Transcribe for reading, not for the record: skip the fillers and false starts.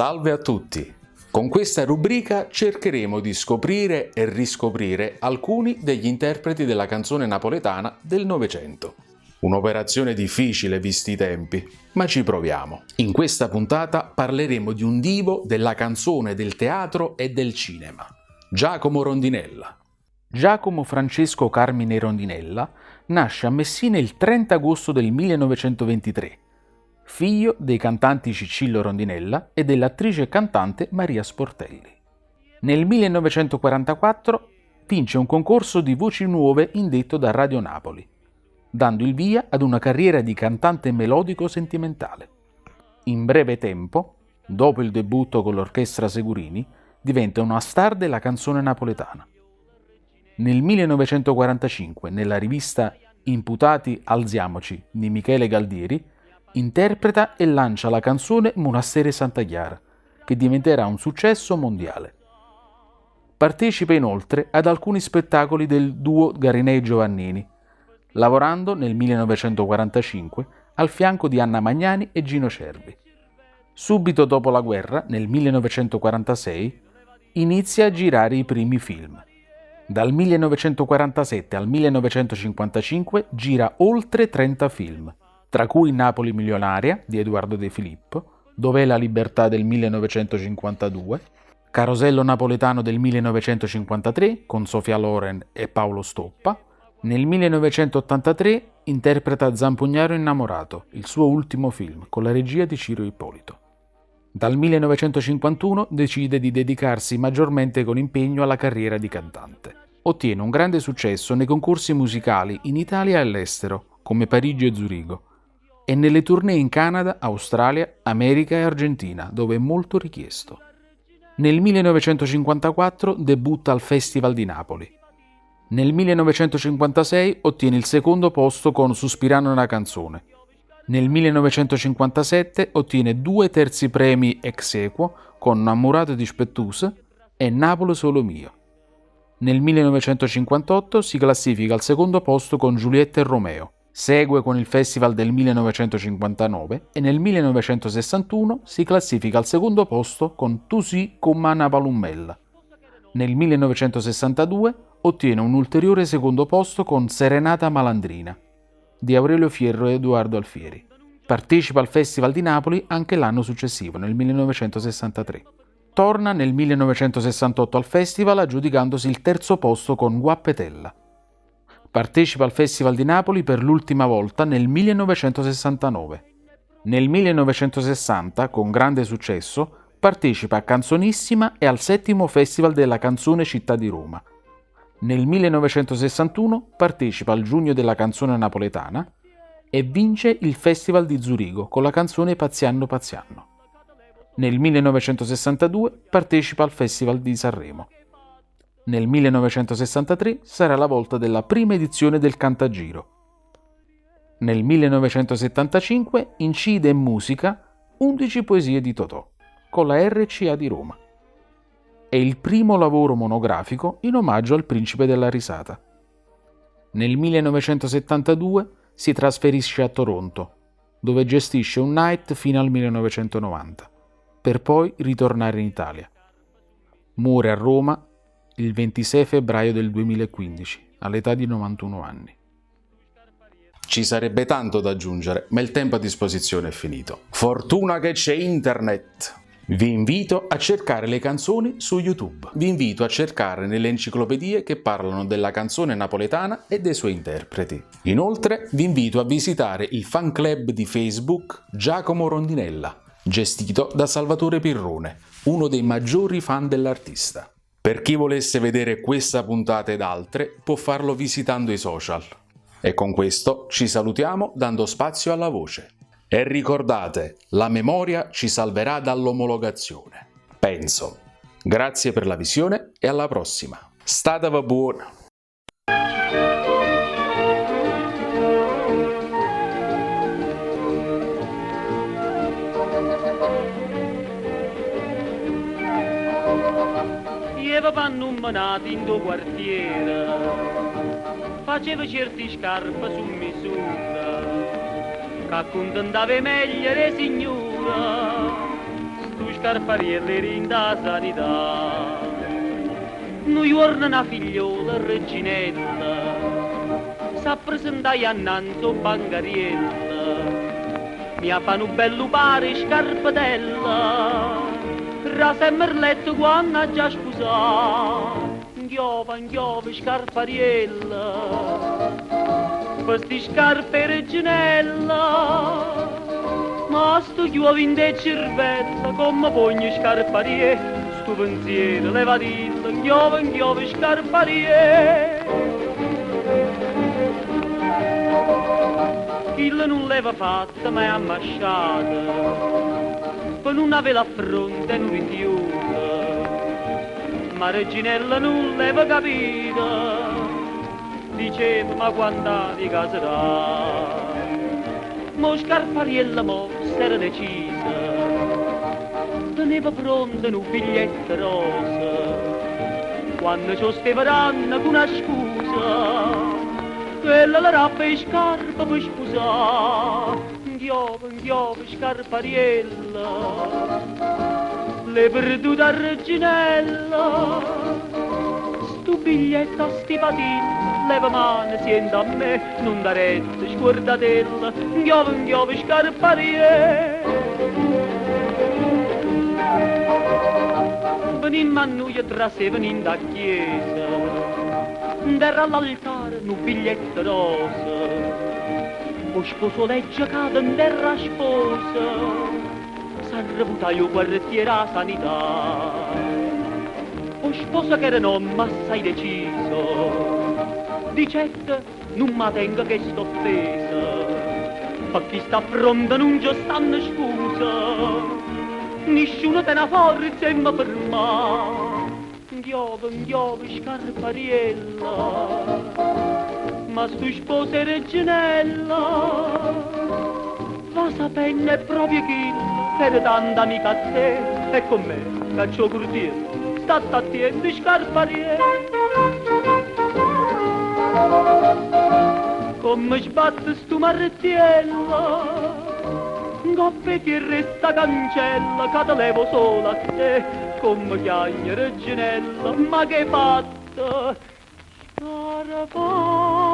Salve a tutti! Con questa rubrica cercheremo di scoprire e riscoprire alcuni degli interpreti della canzone napoletana del Novecento. Un'operazione difficile visti i tempi, ma ci proviamo. In questa puntata parleremo di un divo della canzone, del teatro e del cinema, Giacomo Rondinella. Giacomo Francesco Carmine Rondinella nasce a Messina il 30 agosto del 1923, figlio dei cantanti Cicillo Rondinella e dell'attrice e cantante Maria Sportelli. Nel 1944 vince un concorso di voci nuove indetto da Radio Napoli, dando il via ad una carriera di cantante melodico sentimentale. In breve tempo, dopo il debutto con l'orchestra Segurini, diventa una star della canzone napoletana. Nel 1945, nella rivista Imputati Alziamoci di Michele Galdieri, interpreta e lancia la canzone Monastero Santa Chiara, che diventerà un successo mondiale. Partecipa inoltre ad alcuni spettacoli del duo Garinei Giovannini, lavorando nel 1945 al fianco di Anna Magnani e Gino Cervi. Subito dopo la guerra, nel 1946, inizia a girare i primi film. Dal 1947 al 1955 gira oltre 30 film, tra cui Napoli milionaria di Edoardo De Filippo, Dov'è la libertà del 1952, Carosello napoletano del 1953 con Sofia Loren e Paolo Stoppa. Nel 1983 interpreta Zampugnaro innamorato, il suo ultimo film, con la regia di Ciro Ippolito. Dal 1951 decide di dedicarsi maggiormente con impegno alla carriera di cantante. Ottiene un grande successo nei concorsi musicali in Italia e all'estero, come Parigi e Zurigo, e nelle tournée in Canada, Australia, America e Argentina, dove è molto richiesto. Nel 1954 debutta al Festival di Napoli. Nel 1956 ottiene il secondo posto con Sospirando una canzone. Nel 1957 ottiene 2 terzi premi ex aequo con Namorato di Spettuse e Napoli solo mio. Nel 1958 si classifica al secondo posto con Giulietta e Romeo. Segue con il Festival del 1959 e nel 1961 si classifica al secondo posto con Tu sì come una palummella. Nel 1962 ottiene un ulteriore secondo posto con Serenata Malandrina di Aurelio Fierro e Edoardo Alfieri. Partecipa al Festival di Napoli anche l'anno successivo, nel 1963. Torna nel 1968 al festival aggiudicandosi il terzo posto con Guappetella. Partecipa al Festival di Napoli per l'ultima volta nel 1969. Nel 1960, con grande successo, partecipa a Canzonissima e al 7° Festival della Canzone Città di Roma. Nel 1961 partecipa al Giugno della Canzone Napoletana e vince il Festival di Zurigo con la canzone Paziano Paziano. Nel 1962 partecipa al Festival di Sanremo. Nel 1963 sarà la volta della prima edizione del Cantagiro. Nel 1975 incide in musica 11 poesie di Totò con la RCA di Roma. È il primo lavoro monografico in omaggio al Principe della Risata. Nel 1972 si trasferisce a Toronto, dove gestisce un night fino al 1990, per poi ritornare in Italia. Muore a Roma il 26 febbraio del 2015, all'età di 91 anni. Ci sarebbe tanto da aggiungere, ma il tempo a disposizione è finito. Fortuna che c'è internet! Vi invito a cercare le canzoni su YouTube. Vi invito a cercare nelle enciclopedie che parlano della canzone napoletana e dei suoi interpreti. Inoltre, vi invito a visitare il fan club di Facebook Giacomo Rondinella, gestito da Salvatore Pirrone, uno dei maggiori fan dell'artista. Per chi volesse vedere questa puntata ed altre, può farlo visitando i social. E con questo ci salutiamo dando spazio alla voce. E ricordate, la memoria ci salverà dall'omologazione. Penso. Grazie per la visione e alla prossima. Statevi buoni! Io vanno menati in tuo quartiere, faceva certi scarpe su misura, che accontentava meglio le signore. scarparielle in da sanità. Noi giorno una figliola reginella, sa presentare annanzi un bancariella, mi fanno bello pare scarpatella, rasa e merletto quando ha già sposato, inchiova, scarpariella, questi scarpe reginella, ma sto chiuove in te cervello, come pugni scarpariella, sto pensiero levatilla, inchiova, scarpariella. Chi non l'aveva fatta ma è ammasciata, per non avere la fronte e non rifiuta, ma Reginella non l'aveva capita, diceva ma quando ti caserà, mo Scarpariella mo s'era decisa, teneva pronta un biglietto rosa, quando ci steveranno con una scusa, quella la rappa e scarpa per sposare, inchiova, Scarpariella, le perdute a Reginella, sto biglietto a sti patini, leva mano, sienta a me, non da retta, sguardatella, inchiova, Scarpariella. Venimmo a noi tra sé, venimmo da chiesa, d'era all'altare un biglietto rosa, o sposo legge cade in terra sposa, s'ha io quartiere a sanità, o sposa che era non m'assai deciso, dicette non ma tenga che sto offesa, ma chi sta pronta non ci stanno scusa, nessuno te ne forza e mi ferma. Inchiova, Scarpariella, ma stu sposa Reginella, va sapendo proprio chi, per tanta amica a te, e con me, caccio curtiere, state attenti Scarpariella. Come sbatte stu marrettiella, coppe che resta cancella, che te levo solo a te, come chiagna Reginella, ma che fatta, scarpa.